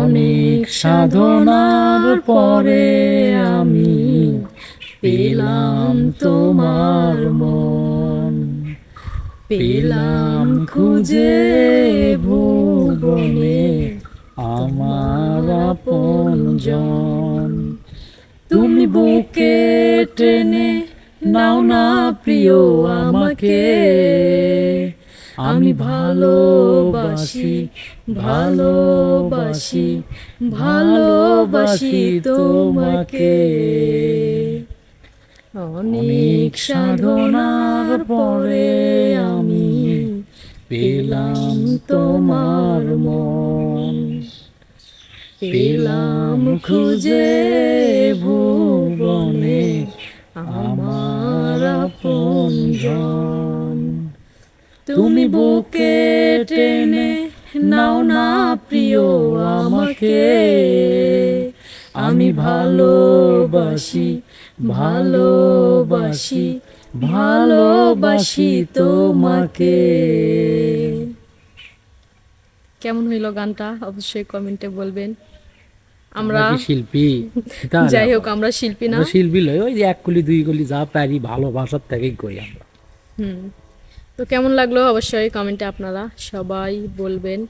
অনেক সাধনার পরে আমি পেলাম তোমার মন, পেলাম খুঁজে ভুবনে আমার আপনজন। তুমি বুকে টেনে নাও না প্রিয় আমাকে, আমি ভালোবাসি ভালোবাসি ভালোবাসি তোমাকে। অনেক সাধনার পরে আমি পেলাম তোমার মন, পেলাম খুঁজে ভুবনে আমার আপনজন। তুমি বুকে টেনে নাও না প্রিয় আমাকে, আমি ভালোবাসি ভালোবাসি ভালোবাসি তোমাকে। কেমন হইলো গানটা অবশ্যই কমেন্টে বলবেন। আমরা শিল্পী যাই হোক, আমরা শিল্পী না, শিল্পী লই, ওই যে এক কলি দুই কলি যা পারি ভালোবাসার থেকেই কই আমরা। তো কেমন লাগলো অবশ্যই কমেন্টে আপনারা সবাই বলবেন।